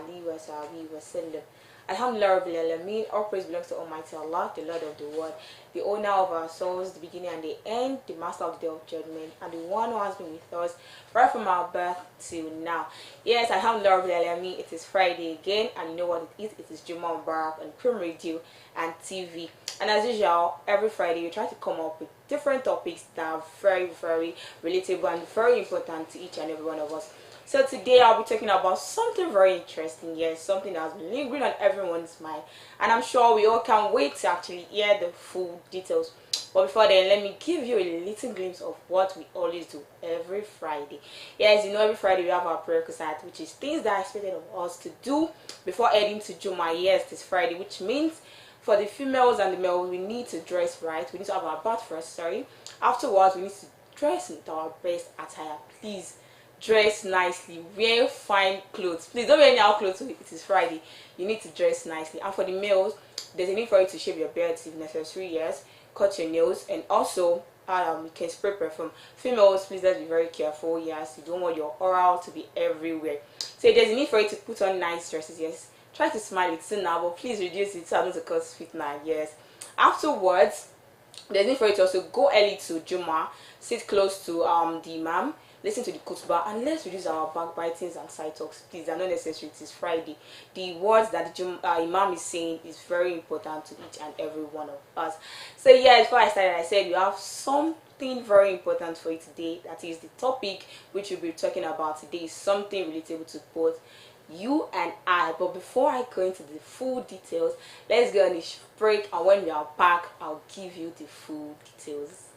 alihi wa sahbihi wa sallam. Alhamdulillah Rabbil Alameen, all praise belongs to Almighty Allah, the Lord of the world, the owner of our souls, the beginning and the end, the master of the day of judgment, and the one who has been with us right from our birth till now. Yes, Alhamdulillah Rabbil Alameen, it is Friday again, and you know what it is? It is Jummah Mubarak on Cream Radio and TV. And as usual, every Friday we try to come up with different topics that are very, very relatable and very important to each and every one of us. So today I'll be talking about something very interesting, yes, something that's been lingering on everyone's mind, and I'm sure we all can't wait to actually hear the full details. But before then, let me give you a little glimpse of what we always do every Friday. Yes, you know, every Friday we have our prerequisite, which is things that are expected of us to do before heading to Jummah. Yes, this Friday, which means for the females and the males, we need to dress right. We need to have our bath first, sorry. Afterwards, we need to dress in our best attire. Please dress nicely, wear fine clothes. Please don't wear anyhow clothes. So it is Friday, you need to dress nicely. And for the males, there's a need for you to shave your beards if necessary, yes, cut your nails, and also you can spray perfume. Females, please let's be very careful. Yes, you don't want your oral to be everywhere. So there's a need for you to put on nice dresses. Yes, try to smile, it's now, but please reduce it so I don't cause fitna. Yes, afterwards there's a need for you to also go early to Jummah, sit close to the imam, listen to the khutbah, and let's reduce our backbitings and side talks. Please, they're not necessary. It is Friday. The words that the imam is saying is very important to each and every one of us. So yeah, before I started, I said we have something very important for you today. That is the topic which we'll be talking about today is something relatable to both you and I. But before I go into the full details, let's go on a break, and when we are back, I'll give you the full details.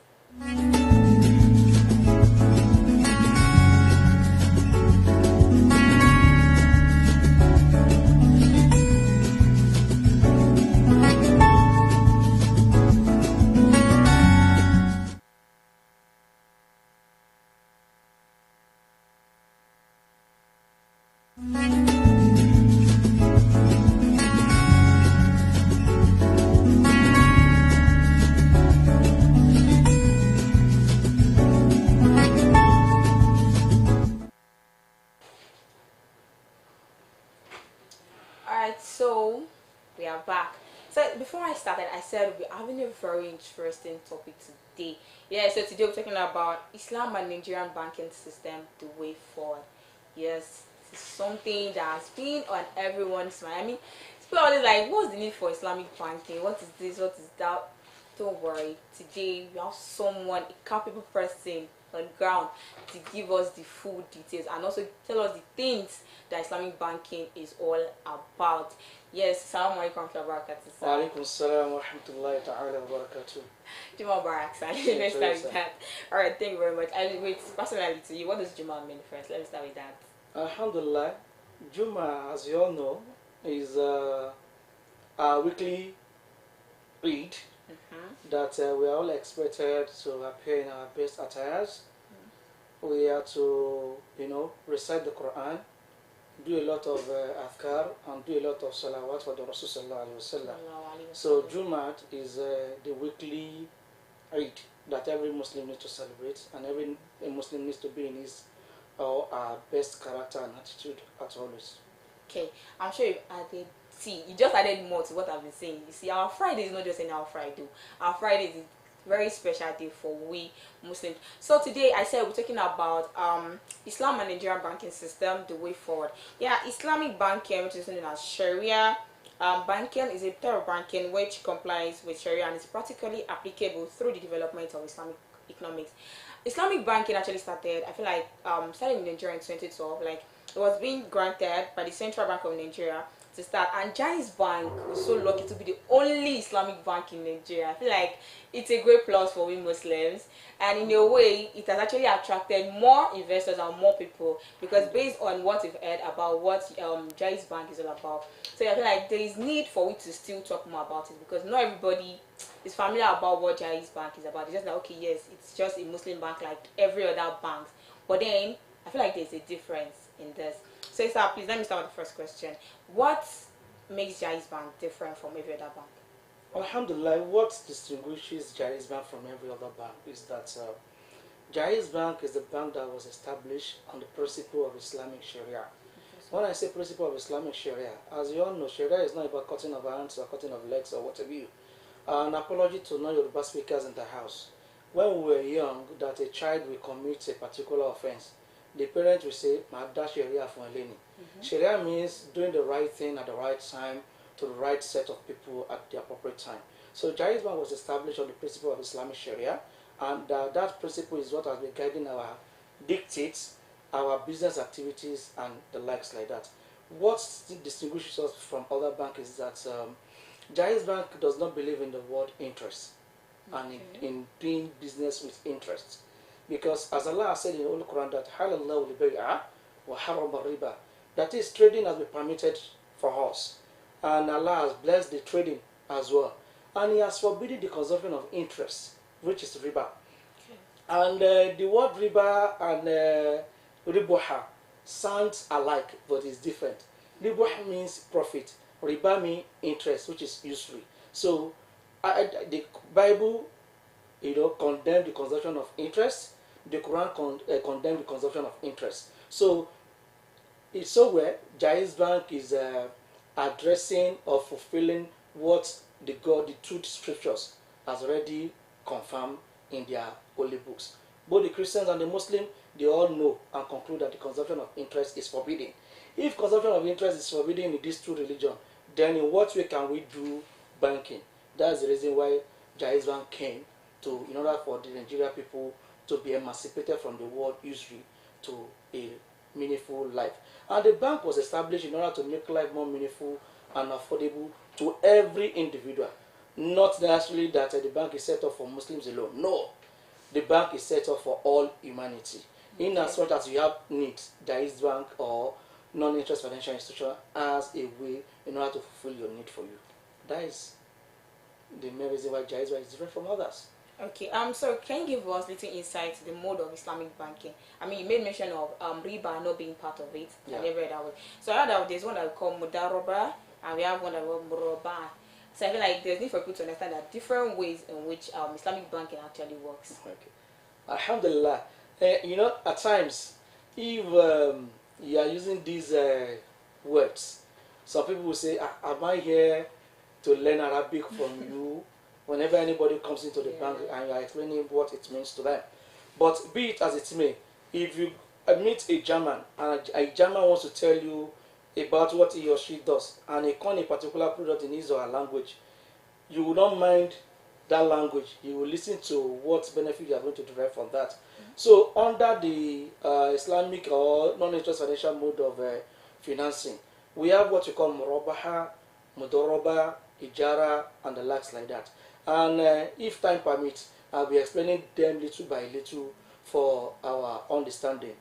Alright, so we are back. So before I started, I said we're having a very interesting topic today. Yeah, so today we're talking about Islam and Nigerian banking system, the way forward. Yes, this is something that has been on everyone's mind. I mean, people are always like, what's the need for Islamic banking? What is this? What is that? Don't worry. Today we have someone, a capable person on ground to give us the full details and also tell us the things that Islamic banking is all about. Yes, Assalamu alaikum wa barakatuh. Wa alaikum assalam wa rahmatullahi ta'ala wa barakatuh. Jummah Mubarak, let's start with that. Alright, thank you very much. I wait, personally to you, what does Jummah mean first? Let me start with that. Alhamdulillah, Jummah, as you all know, is a weekly Eid that we are all expected to appear in our best attires. We are to, recite the Quran, do a lot of adhkar, and do a lot of salawat for the Rasul sallallahu alaihi wasallam. So Jummah is the weekly Eid that every Muslim needs to celebrate, and every Muslim needs to be in his or our best character and attitude at always. Okay, I'm sure you added. See, you just added more to what I've been saying. You see, our Friday is not just any our Friday. Our Friday is a very special day for we Muslims. So today I said we're talking about Islam and Nigerian banking system, the way forward. Yeah, Islamic banking, which is known as Sharia banking, is a type of banking which complies with Sharia and is practically applicable through the development of Islamic economics. Islamic banking actually started, I feel like, started in Nigeria in 2012. Like, it was being granted by the Central Bank of Nigeria to start, and Jai's Bank was so lucky to be the only Islamic bank in Nigeria. I feel like it's a great plus for we Muslims, and in a way it has actually attracted more investors and more people, because based on what we've heard about what Jai's Bank is all about, so I feel like there is need for we to still talk more about it, because not everybody is familiar about what Jai's Bank is about. It's just like, okay, yes, it's just a Muslim bank like every other bank, but then I feel like there's a difference in this. So sir, please let me start with the first question. What makes Jai's Bank different from every other bank? Alhamdulillah, what distinguishes Jai's Bank from every other bank is that Jai's Bank is the bank that was established on the principle of Islamic Sharia. When I say principle of Islamic Sharia, as you all know, Sharia is not about cutting of hands or cutting of legs or whatever you. An apology to non-Yoruba speakers in the house. When we were young, that a child will commit a particular offense, the parent will say, "Mada Sharia for Eleni." Sharia means doing the right thing at the right time to the right set of people at the appropriate time. So Jaiz Bank was established on the principle of Islamic Sharia, and that principle is what has been guiding our dictates, our business activities, and the likes like that. What distinguishes us from other banks is that Jaiz Bank does not believe in the word interest and in doing business with interest. Because as Allah has said in the Holy Quran that halallahu al-bay'a wa harrama riba, that is, trading has been permitted for us, and Allah has blessed the trading as well, and He has forbidden the consumption of interest, which is riba. And the word riba and riboha sounds alike, but it's different. Riboha means profit, riba means interest, which is usury. So the Bible, condemned the consumption of interest. The Quran condemned the consumption of interest. So it's so where Jaiz Bank is addressing or fulfilling what the truth scriptures has already confirmed in their holy books. Both the Christians and the Muslims, they all know and conclude that the consumption of interest is forbidden. If consumption of interest is forbidden in these two religions, then in what way can we do banking? That's the reason why Jaiz Bank came to, in order for the Nigerian people to be emancipated from the world usury to a meaningful life. And the bank was established in order to make life more meaningful and affordable to every individual. Not necessarily that the bank is set up for Muslims alone. No, the bank is set up for all humanity. In as much as you have needs, Jaiz Bank or non-interest financial institution as a way in order to fulfill your need for you. That is the main reason why Jaiz Bank is different from others. Okay, so can you give us little insight to the mode of Islamic banking? I mean, you made mention of riba not being part of it. Yeah. I never read that one. So I heard that there's one that we call mudaroba, and we have one that we call muraba. So I feel like there's need for people to understand that different ways in which Islamic banking actually works. Okay. Alhamdulillah. At times, if you are using these words, some people will say, am I here to learn Arabic from you? Whenever anybody comes into the bank and you are explaining what it means to them. But be it as it may, if you meet a German and a German wants to tell you about what he or she does and he calls a particular product in his or her language, you will not mind that language. You will listen to what benefit you are going to derive from that. So under the Islamic or non-interest financial mode of financing, we have what we call murabaha, mudoroba, ijara, and the likes like that. And if time permits, I'll be explaining them little by little for our understanding.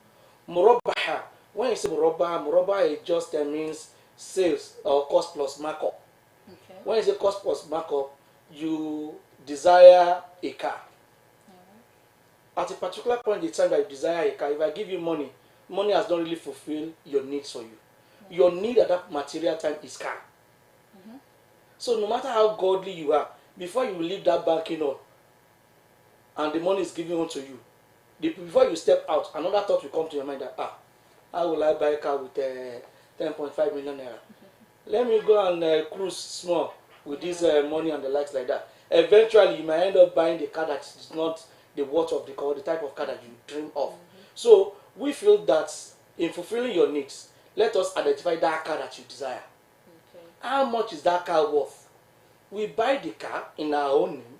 Murabaha, when you say murabaha, it just means sales or cost plus markup. Okay. When you say cost plus markup, you desire a car. At a particular point in time that you desire a car, if I give you money, money has not really fulfilled your needs for you. Your need at that material time is car. So no matter how godly you are, before you leave that banking on and the money is given unto you, before you step out, another thought will come to your mind that, how will I buy a car with 10.5 million naira? Let me go and cruise small with this money and the likes like that. Eventually, you might end up buying the car that is not the worth of the car, the type of car that you dream of. So we feel that in fulfilling your needs, let us identify that car that you desire. How much is that car worth? We buy the car in our own name.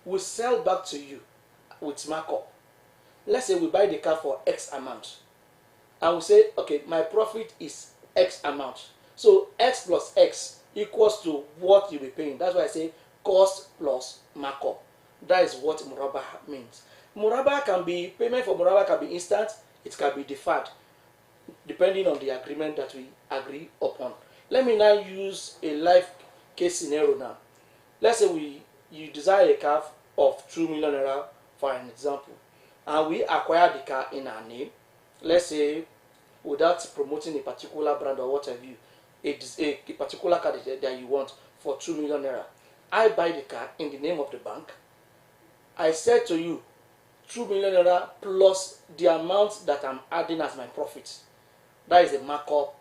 We sell back to you with markup. Let's say we buy the car for X amount. And we say, okay, my profit is X amount. So X plus X equals to what you'll be paying. That's why I say cost plus markup. That is what murabah means. Murabah can be, payment for murabah can be instant, it can be deferred, depending on the agreement that we agree upon. Let me now use a live case scenario now. Let's say you desire a car of 2 million naira, for an example, and we acquire the car in our name. Let's say, without promoting a particular brand or whatever you, a particular car that you want for 2 million naira. I buy the car in the name of the bank. I said to you, 2 million naira plus the amount that I'm adding as my profit. That is a markup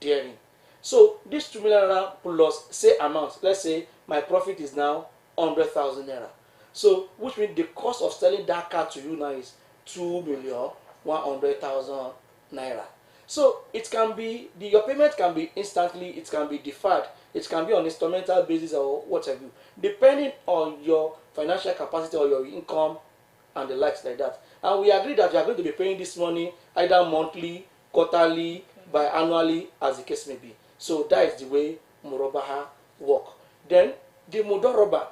therein. So this 2 million naira plus say amount, let's say my profit is now 100,000 naira. So which means the cost of selling that car to you now is 2,100,000 naira. So it can be your payment can be instantly, it can be deferred, it can be on instrumental basis or whatever, depending on your financial capacity or your income and the likes like that. And we agree that you are going to be paying this money either monthly, quarterly, biannually, as the case may be. So that is the way Murabaha work. Then the Mudoraba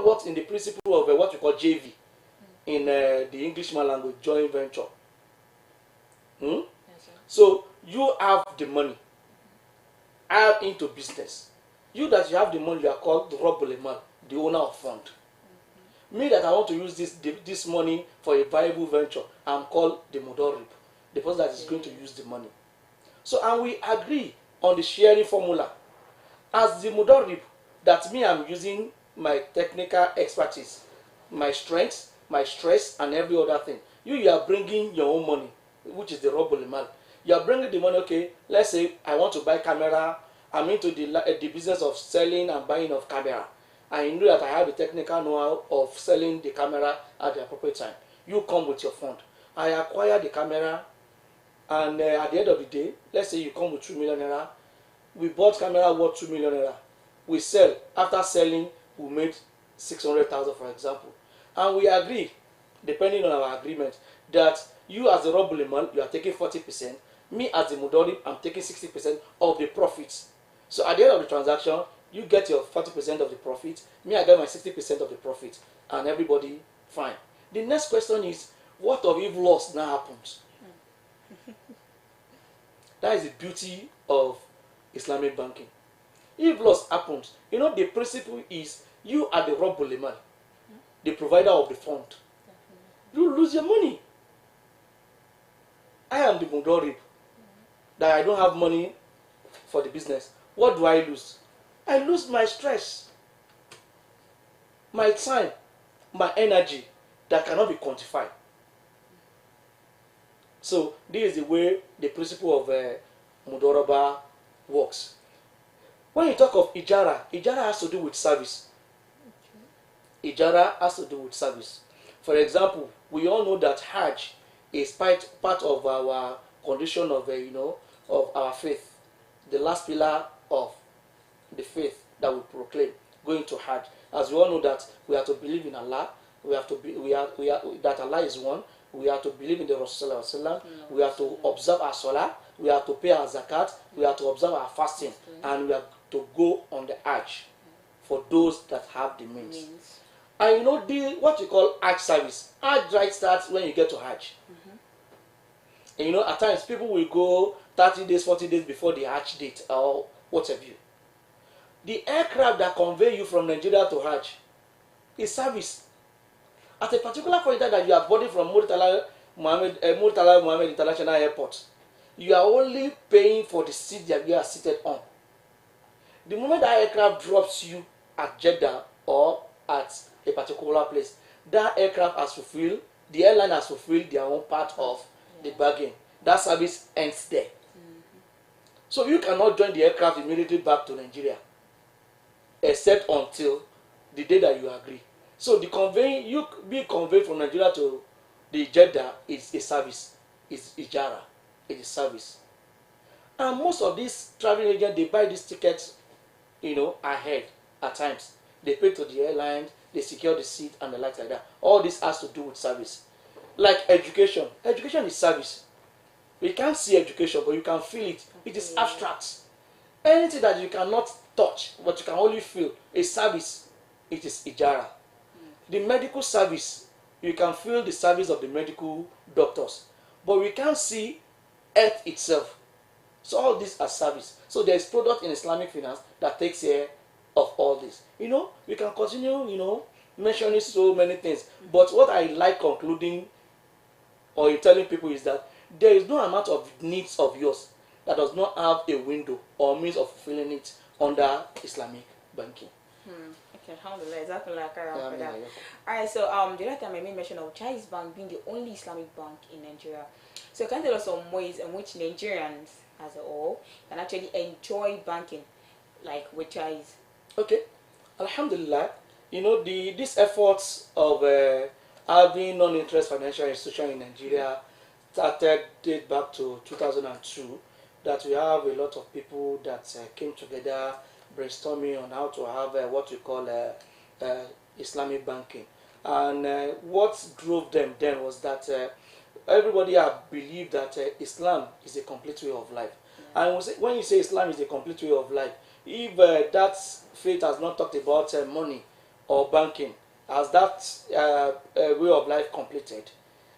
works in the principle of what we call JV in the Englishman language, joint venture. Yes, so you have the money. I am into business. You that you have the money, you are called the Robuleman, the owner of fund. Me that I want to use this money for a viable venture, I'm called the Mudorib, the person that is going to use the money. So, and we agree on the sharing formula. As the Mudorib, that me I'm using my technical expertise, my strengths, my stress, and every other thing. You are bringing your own money, which is the Robuleman. You are bringing the money, okay, let's say I want to buy camera. I'm into the business of selling and buying of camera. I know that I have the technical know-how of selling the camera at the appropriate time. You come with your fund. I acquire the camera, and at the end of the day, let's say you come with 2 million naira. We bought camera worth 2 million naira. We sell. After selling, we made 600,000, for example. And we agree, depending on our agreement, that you as the Robuleman, you are taking 40%. Me as the Mudorib, I'm taking 60% of the profits. So at the end of the transaction, you get your 40% of the profit. Me, I get my 60% of the profit. And everybody, fine. The next question is, what if loss now happens? That is the beauty of Islamic banking. If loss happens, you know, the principle is you are the Robuleman, the provider of the fund. You lose your money. I am the Mudorib, that I don't have money for the business. What do I lose? I lose my stress, my time, my energy that cannot be quantified. So this is the way the principle of Mudoraba works. When you talk of Ijara, Ijara has to do with service. Ijara has to do with service. For example, we all know that Hajj is part of our condition of of our faith, the last pillar of the faith that we proclaim, going to Hajj. As we all know that we have to believe in Allah, we have to be, that Allah is one. We have to believe in the Rasulullah. We have to observe our Salah. We have to pay our zakat. We have to observe our fasting, and we have to go on the Hajj for those that have the means. And you know what you call Hajj service. Hajj right starts when you get to Hajj. And you know, at times people will go 30 days, 40 days before the Hajj date or what have you. The aircraft that convey you from Nigeria to Hajj is service. At a particular point in time that you are boarding from Murtala Mohammed International Airport, you are only paying for the seat that you are seated on. The moment that aircraft drops you at Jeddah or at a particular place, that aircraft has fulfilled, the airline has fulfilled their own part of the bargain. That service ends there. So you cannot join the aircraft immediately back to Nigeria, except until the day that you agree. So the conveying, you being conveyed from Nigeria to the Jeddah is a service, is Ijara, it is service. And most of these travel agents, they buy these tickets, ahead at times. They pay to the airlines, they secure the seat and the like that. All this has to do with service. Like education. Education is service. We can't see education, but you can feel it. It is abstract. Anything that you cannot touch, but you can only feel, a service, it is Ijara. The medical service, you can feel the service of the medical doctors, but we can't see earth itself. So all these are service. So there is product in Islamic finance that takes care of all this. We can continue, mentioning so many things. But what I like concluding or telling people is that there is no amount of needs of yours that does not have a window or means of fulfilling it under Islamic banking. Okay, alhamdulillah, exactly like I am for that. Alright, so the other time I made mention of Jaiz Bank being the only Islamic bank in Nigeria. So can you tell us some ways in which Nigerians as a whole can actually enjoy banking like with Jais? Okay, Alhamdulillah, you know, these efforts of having non-interest financial institution in Nigeria started date back to 2002. That we have a lot of people that came together brainstorming on how to have what we call Islamic banking, and what drove them then was that everybody had believed that Islam is a complete way of life. And when you say Islam is a complete way of life, if that faith has not talked about money or banking as that way of life completed,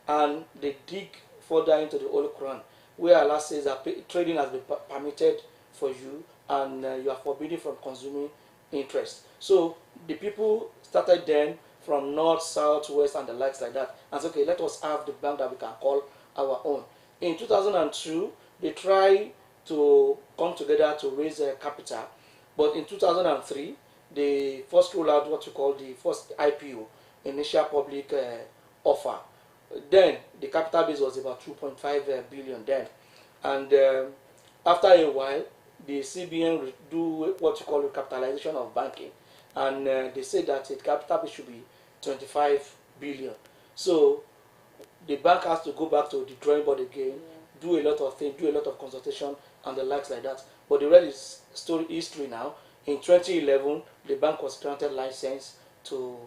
and they dig further into the Holy Quran, where Allah says that trading has been permitted for you, and you are forbidden from consuming interest. So the people started then from north, south, west, and the likes like that, and said, okay, let us have the bank that we can call our own. In 2002, they tried to come together to raise capital, but in 2003, they first rolled out what you call the first IPO, initial public offer. Then the capital base was about 2.5 billion then, and after a while, the CBN do what you call recapitalization of banking, and they said that the capital base should be 25 billion. So the bank has to go back to the drawing board again, do a lot of things, do a lot of consultation and the likes like that. But the rest is story history now. In 2011, the bank was granted license to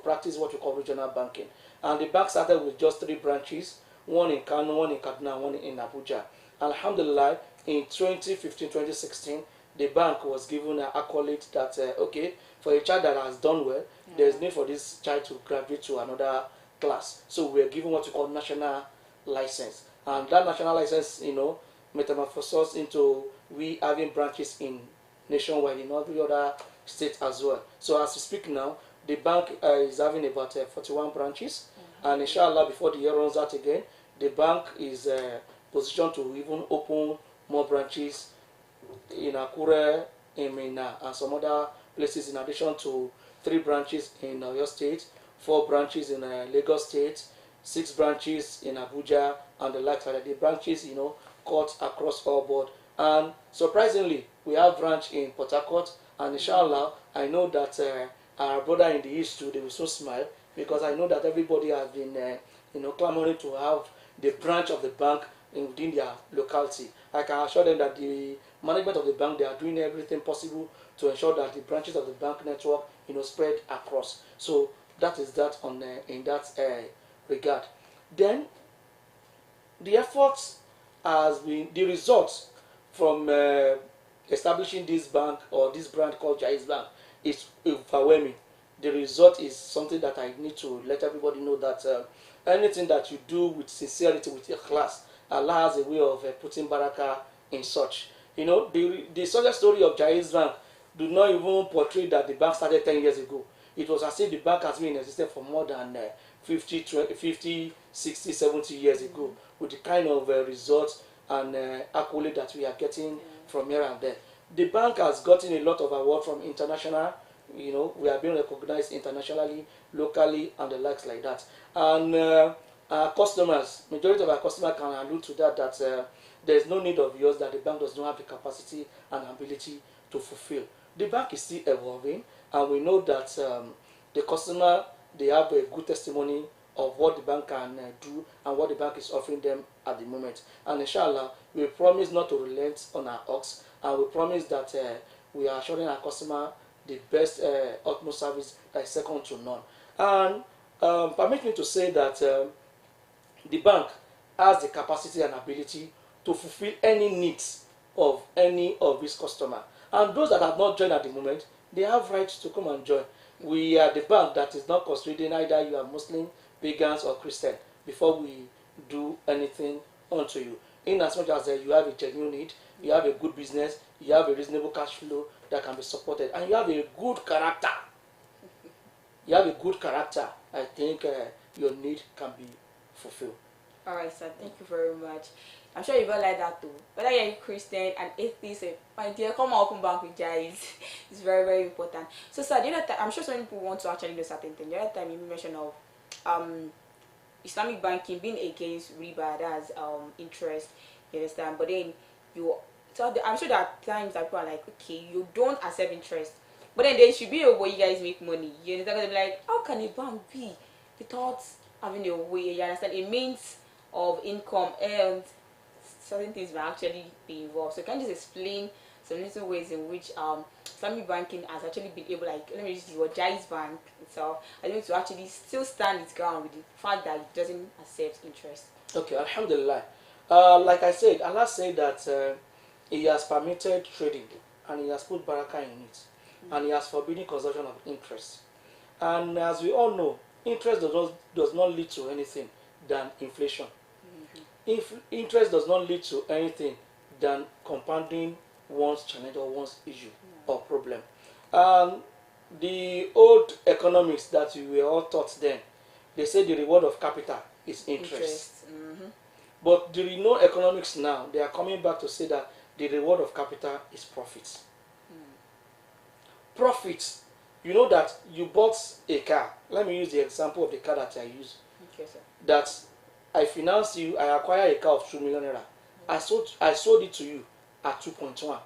practice what we call regional banking, and the bank started with just 3 branches: one in Kano, one in Kaduna, one in Abuja. Alhamdulillah, in 2015-2016, the bank was given an accolade that okay, for a child that has done well, there's need for this child to graduate to another class. So we're given what we call national license, and that national license, you know, metamorphoses into we having branches in nationwide in every other state as well. So as we speak now, the bank is having about 41 branches, and inshallah before the year runs out again, the bank is positioned to even open more branches in Akure, in Mina, and some other places, in addition to 3 branches in Oyo State, 4 branches in Lagos State, 6 branches in Abuja, and the likes like that. The branches, you know, cut across all board. And surprisingly, we have branch in Port Harcourt, and inshallah, I know that our brother in the east too, they will so smile, because I know that everybody has been, you know, clamoring to have the branch of the bank within their locality. I can assure them that the management of the bank, they are doing everything possible to ensure that the branches of the bank network, you know, spread across. So that is that on in that regard. Then the efforts has been the results from establishing this bank, or this brand called Jais Bank, is overwhelming. The result is something that I need to let everybody know, that anything that you do with sincerity, with your class, Allah has a way of putting barakah in such. You know, the success story of Jais Bank do not even portray that the bank started 10 years ago. It was as if the bank has been in existence for more than 50, 60, 70 years ago, with the kind of results and accolade that we are getting from here and there. The bank has gotten a lot of award from international, you know, we are being recognized internationally, locally, and the likes like that. And our customers, majority of our customers can allude to that, that there's no need of yours that the bank does not have the capacity and ability to fulfill. The bank is still evolving, and we know that the customer, they have a good testimony of what the bank can do and what the bank is offering them at the moment. And inshallah, we promise not to relent on our ox, and we promise that we are assuring our customer the best utmost service that is second to none. And permit me to say that the bank has the capacity and ability to fulfill any needs of any of its customers. And those that have not joined at the moment, they have rights to come and join. We are the bank that is not considering either you are Muslim, pagans, or Christian before we do anything onto you. In as much as you have a genuine need, you have a good business, you have a reasonable cash flow that can be supported, and you have a good character. You have a good character. I think your need can be fulfilled. All right, sir. Thank you very much. I'm sure you got like that too. Whether you're a Christian, an atheist, my dear, come and open bank with Jais. It's very, very important. So, sir, the other time, I'm sure some people want to actually do certain things. The other time you mentioned of Islamic banking being against riba, that's interest. You understand? But then you, so I'm sure there are times that people are like, okay, you don't accept interest, but then there should be a way you guys make money. You understand? They'll be like, how can a bank be without having a way? You understand? A means of income, and certain things will actually be involved. So can you just explain some little ways in which Islamic banking has actually been able, like, let me use your Jai's bank itself, has been able to actually still stand its ground with the fact that it doesn't accept interest? Okay, Alhamdulillah. Like I said, Allah said that He has permitted trading and He has put barakah in it, and He has forbidden consumption of interest. And as we all know, interest does not lead to anything than inflation. If interest does not lead to anything than compounding one's challenge or one's issue or problem. The old economics that we were all taught then, they say the reward of capital is interest. But the no economics now, they are coming back to say that the reward of capital is profit. Profit, you know that you bought a car. Let me use the example of the car that I use. Okay, sir. That I finance you, I acquire a car of 2 million naira. I sold it to you at 2.1.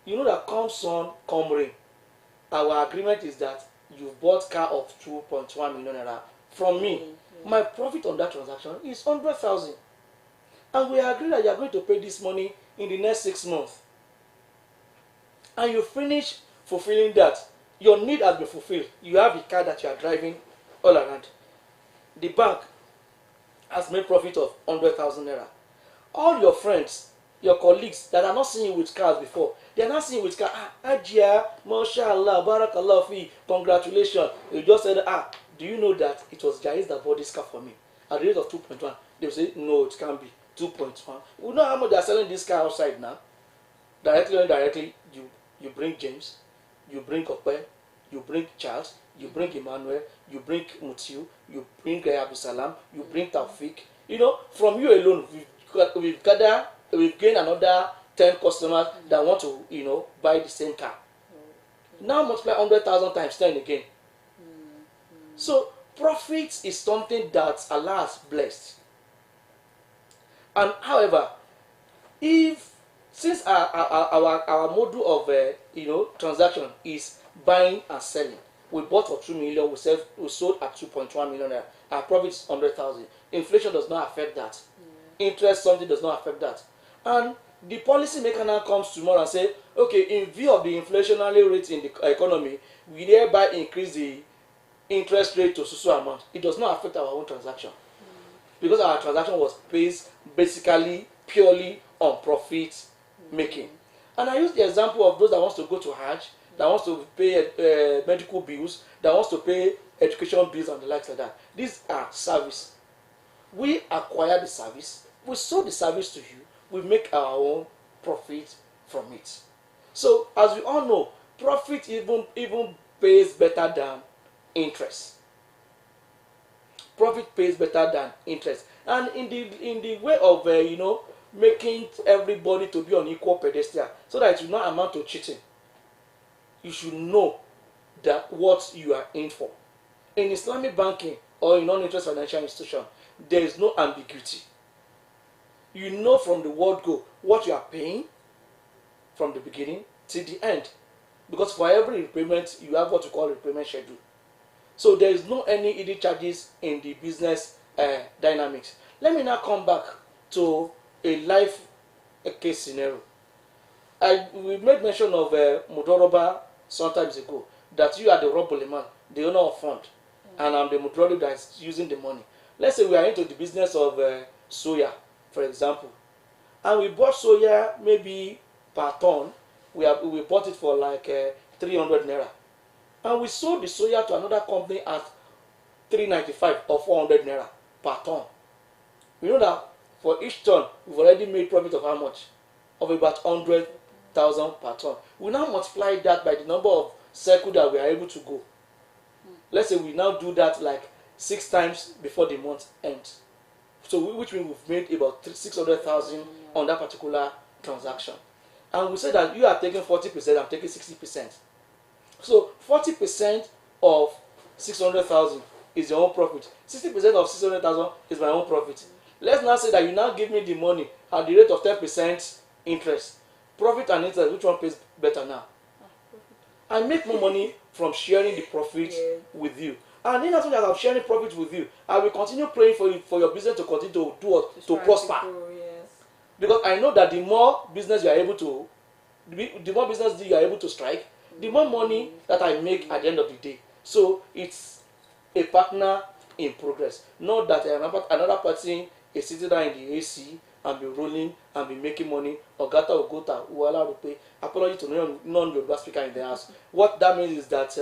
You know that come sun, come rain. Our agreement is that you bought car of 2.1 million naira from me. My profit on that transaction is 100,000. And we agree that you are going to pay this money in the next 6 months. And you finish fulfilling that. Your need has been fulfilled. You have a car that you are driving all around. The bank has made profit of 100,000 naira. All your friends, your colleagues that are not seeing you with cars before, they are not seeing you with cars. Ajia, mashallah, barakallah fi, congratulations. You just said, do you know that it was Jais that bought this car for me at the rate of 2.1? They will say, no, it can't be 2.1. We know how much they are selling this car outside now. Directly or indirectly, you bring James, you bring Ope, you bring Charles, you bring Emmanuel, you bring Mutiu, you bring Abu Salam, you bring Taufik. You know, from you alone, we've gained another 10 customers that want to, buy the same car. Now multiply 100,000 times 10 again. So profit is something that Allah has blessed. And however, since our model of transaction is buying and selling, we bought for 2 million, we sold at 2.1 million. Our profit is 100,000. Inflation does not affect that. Interest something does not affect that. And the policy maker now comes tomorrow and say, okay, in view of the inflationary rate in the economy, we thereby increase the interest rate to so amount. It does not affect our own transaction, because our transaction was based basically purely on profit making. And I use the example of those that wants to go to Hajj, that wants to pay medical bills, that wants to pay education bills and the likes like that. These are service. We acquire the service, we sold the service to you, we make our own profit from it. So as we all know, profit even pays better than interest. Profit pays better than interest. And in the way of making everybody to be on equal pedestal, so that it will not amount to cheating, you should know that what you are in for. In Islamic banking or in non-interest financial institution, there is no ambiguity. You know from the word go what you are paying from the beginning till the end, because for every repayment you have what you call repayment schedule. So there is no any hidden charges in the business dynamics. Let me now come back to a life case scenario. We made mention of Mudoroba sometimes ago, that you are the Roboleman, the owner of fund, and I'm the Mudoroba that is using the money. Let's say we are into the business of soya, for example, and we bought soya maybe per ton. We bought it for like 300 naira, and we sold the soya to another company at 395 or 400 naira per ton. We know that for each ton we've already made profit of how much? Of about 100,000 per ton. We now multiply that by the number of circles that we are able to go. Let's say we now do that like 6 times before the month ends. So which means we've made about 600,000 on that particular transaction. And we say that you are taking 40%, I'm taking 60%. So 40% of 600,000 is your own profit. 60% of 600,000 is my own profit. Let's now say that you now give me the money at the rate of 10% interest. Profit and interest, which one pays better now? I make more money from sharing the profit with you. And in as much as I'm sharing profit with you, I will continue praying for you, for your business to continue to do what? To prosper. Because I know that the more business you are able to, the more business you are able to strike, the more money that I make at the end of the day. So it's a partner in progress. Not that another person is sitting down in the AC and be rolling and be making money, or gata or gota, wala rupe. Apology to non-Yoruba speaker in the house. What that means is that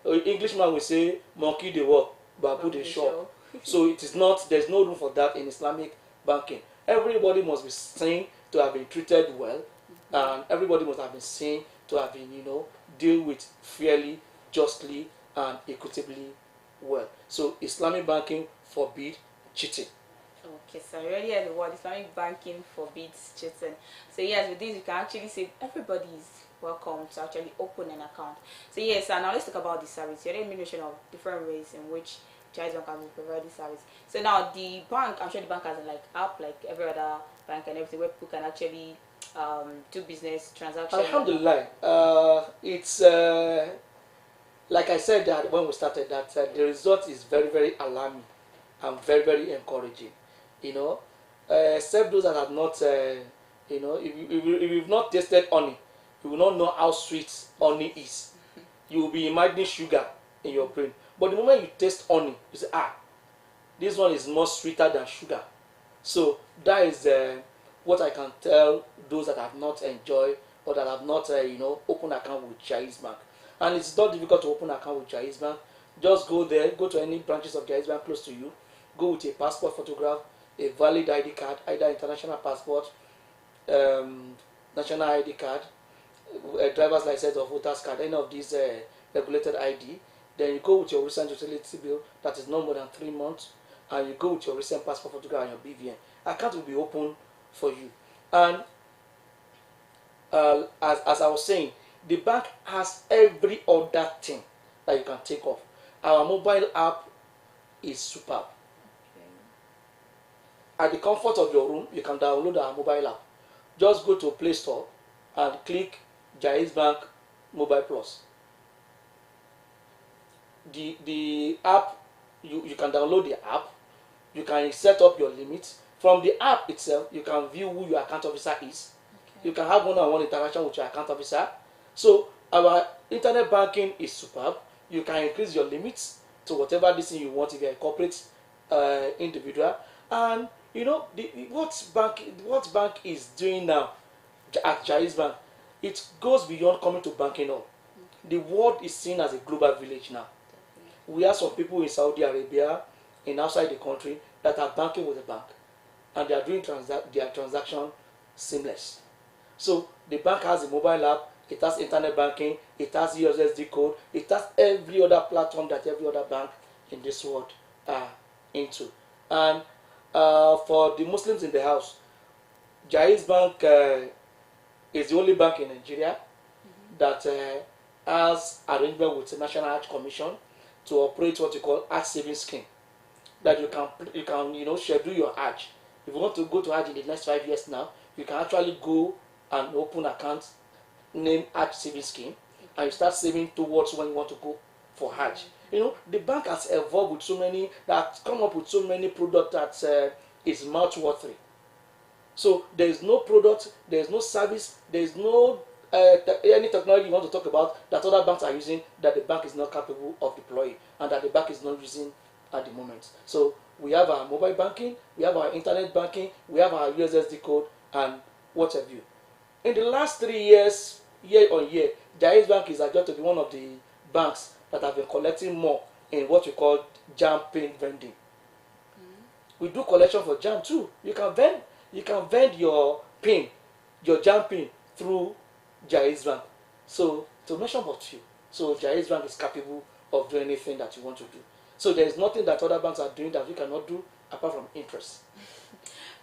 Englishman will say, monkey they walk, babu they shop. So it is not, there's no room for that in Islamic banking. Everybody must be seen to have been treated well, and everybody must have been seen to have been, dealt with fairly, justly, and equitably well. So Islamic banking forbid cheating. Okay, so I already heard the word Islamic banking forbids cheating. So yes, with this you can actually say everybody is welcome to actually open an account. So yes, and now let's talk about the service. You already mentioned of different ways in which Jaiz Bank can provide this service. So now the bank, I'm sure the bank has an app like every other bank and everything where people can actually do business transactions. Alhamdulillah, it's like I said that when we started that the result is very, very alarming and very, very encouraging. Except those that have not, if you've not tasted honey, you will not know how sweet honey is. You will be imagining sugar in your brain. But the moment you taste honey, you say, this one is more sweeter than sugar. So that is what I can tell those that have not enjoyed or that have not, opened account with Jaiz Bank. And it's not difficult to open account with Jaiz Bank. Just go there, go to any branches of Jaiz Bank close to you. Go with a passport photograph, a valid ID card, either international passport, national ID card, a driver's license or voter's card, any of these regulated ID. Then you go with your recent utility bill that is no more than 3 months, and you go with your recent passport photograph and your BVN. Account will be open for you. And as I was saying, the bank has every other thing that you can take off. Our mobile app is superb. At the comfort of your room, you can download our mobile app. Just go to Play Store and click Jaiz Bank Mobile Plus. The app, you can download the app. You can set up your limits. From the app itself, you can view who your account officer is. You can have one-on-one interaction with your account officer. So our internet banking is superb. You can increase your limits to whatever this thing you want if you're a corporate individual. And what bank is doing now at Jaiz Bank, it goes beyond coming to banking all. The world is seen as a global village now. We have some people in Saudi Arabia and outside the country that are banking with the bank, and they are doing their transaction seamless. So the bank has a mobile app, it has internet banking, it has USSD code, it has every other platform that every other bank in this world are into. And for the Muslims in the house, Jaiz Bank is the only bank in Nigeria that has arrangement with the National Hajj Commission to operate what you call Hajj savings scheme. That you can schedule your Hajj. If you want to go to Hajj in the next 5 years now, you can actually go and open account named Hajj savings scheme, and you start saving towards when you want to go for Hajj. The bank has evolved with so many, that come up with so many products that is mouth-watering. So there is no product, there is no service, there is no any technology you want to talk about that other banks are using that the bank is not capable of deploying and that the bank is not using at the moment. So we have our mobile banking, we have our internet banking, we have our USSD code, and what have you. In the last 3 years, year on year, Jaiz Bank is adjusted to be one of the banks that have been collecting more in what we call jam pin vending. We do collection for jam too. You can vend your pin, your jam pin through Jaiz Bank. So to mention about you, so Jaiz Bank is capable of doing anything that you want to do. So there is nothing that other banks are doing that you cannot do apart from interest.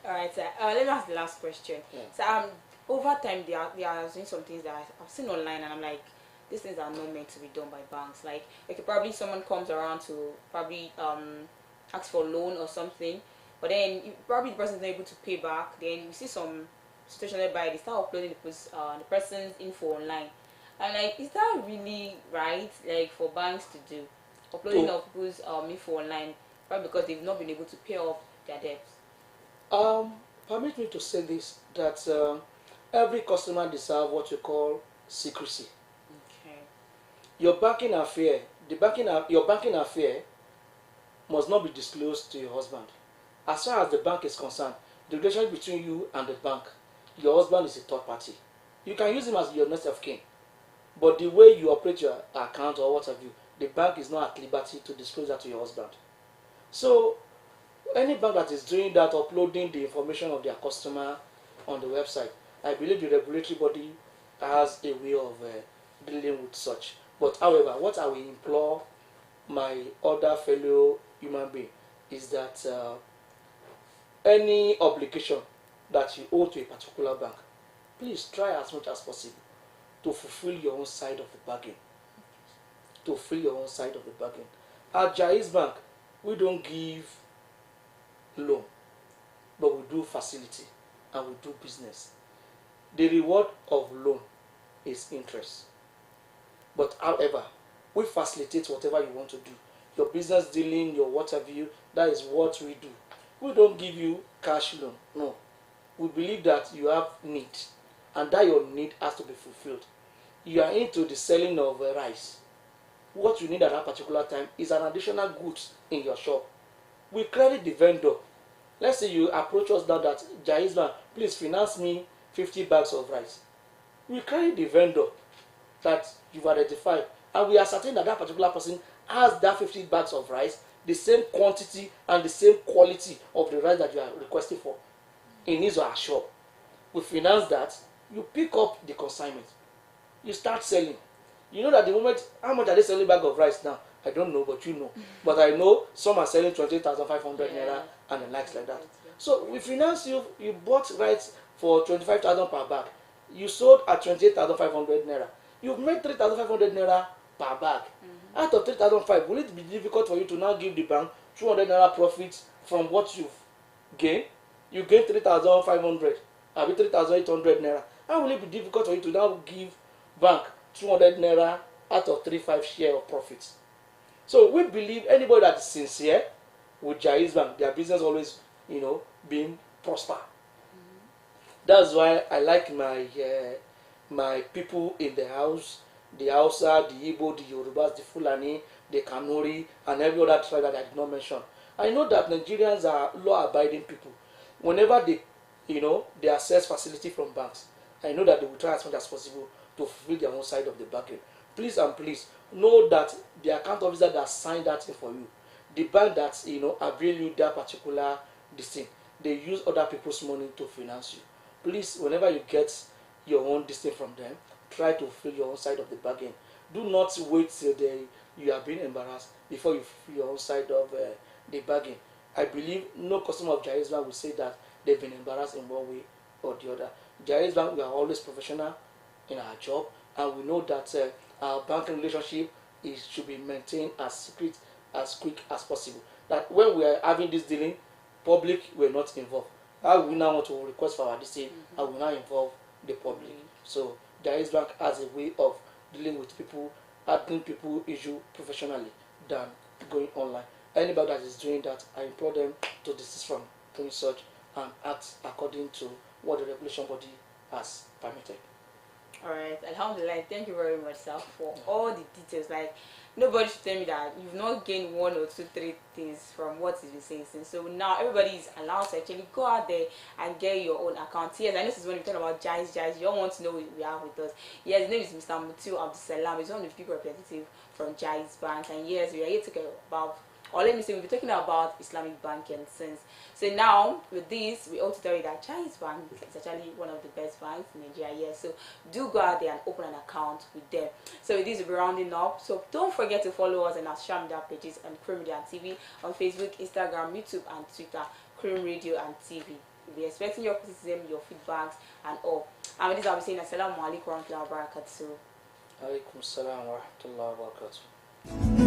All right, sir. Let me ask the last question. Yeah. So over time, they are doing some things that I've seen online, and I'm like, these things are not meant to be done by banks. Like, probably someone comes around to probably ask for a loan or something. but then probably the person is not able to pay back. Then you see some situation whereby they start uploading the person's info online. And like, is that really right? Like for banks to do uploading of people's info online, probably because they've not been able to pay off their debts. Permit me to say this, that every customer deserves what you call secrecy. Okay. Your banking affair, your banking affair must not be disclosed to your husband. As far as the bank is concerned, the relationship between you and the bank, your husband is a third party. You can use him as your next of kin, but the way you operate your account or what have you, the bank is not at liberty to disclose that to your husband. So any bank that is doing that, uploading the information of their customer on the website, I believe the regulatory body has a way of dealing with such. But however, what I will implore my other fellow human being is that any obligation that you owe to a particular bank, please try as much as possible to fulfill your own side of the bargain. To fulfill your own side of the bargain. At Jaiz Bank, we don't give loan, but we do facility and we do business. The reward of loan is interest. But however, we facilitate whatever you want to do. Your business dealing, your what have you, that is what we do. We don't give you cash loan. No. We believe that you have need, and that your need has to be fulfilled. You are into the selling of rice. What you need at that particular time is an additional goods in your shop. We credit the vendor. Let's say you approach us now that Jaiz Bank, please finance me 50 bags of rice. We credit the vendor that you've identified, and we ascertain that that particular person has that 50 bags of rice, the same quantity and the same quality of the rice that you are requesting for in his or her shop. We finance that. You pick up the consignment. You start selling. You know that the moment, how much are they selling bag of rice now? I don't know, but you know. But I know some are selling 20,500 naira and the likes like that. So we finance you. You bought rice for 25,000 per bag. You sold at 28,500 naira. You've made 3,500 naira per bag. Out of 3,500, will it be difficult for you to now give the bank 200 naira profit from what you've gained? You gain 3,500, I mean 3,800 naira. How will it be difficult for you to now give bank 200 naira out of 35 share of profits? So we believe anybody that is sincere with Jaiz Bank, their business always, being prosper. That's why I like my people in the house, the Hausa, the Igbo, the Yorubas, the Fulani, the Kanuri, and every other tribe that I did not mention. I know that Nigerians are law-abiding people. Whenever they access facility from banks, I know that they will try as much as possible to fulfill their own side of the bargain. Please and please know that the account officer that signed that thing for you, the bank that avail you that particular thing, they use other people's money to finance you. Please, whenever you get your own thing from them, try to fulfill your own side of the bargain. Do not wait till you are being embarrassed before you fulfill your own side of the bargain. I believe no customer of Jaiz Bank will say that they've been embarrassed in one way or the other. Jaiz Bank, we are always professional in our job, and we know that our banking relationship should be maintained as secret, as quick as possible. That when we are having this dealing, public were not involved. How we now want to request for our decision, I will now involve the public. So Jaiz Bank has a way of dealing with people, handling people issue professionally than going online. Anybody that is doing that, I implore them to desist from doing such and act according to what the regulation body has permitted. Alright, Alhamdulillah, thank you very much, sir, for all the details. Like, nobody should tell me that you've not gained 1 or 2, 3 things from what you've been saying. So now everybody is allowed to actually go out there and get your own account. Yes, I know this is when we talk about Jaiz. You all want to know who we have with us. Yes, his name is Mr. Mutiu Abdusalam. He's one of the people representative from Jaiz Bank. And yes, we are here to talk about, or let me say, we'll be talking about Islamic banking since. So now, with this, we ought to tell you that Jaiz Bank is actually one of the best banks in Nigeria. Yes, so do go out there and open an account with them. So with this, we'll be rounding up. So don't forget to follow us on our social media pages on Cream Radio and TV, on Facebook, Instagram, YouTube, and Twitter, Cream Radio and TV. We'll be expecting your criticism, your feedbacks, and all. And with this, I'll be saying Assalamu alaikum wa rahmatullahi wa barakatuh. Alaikum salam wa rahmatullahi wa barakatuh.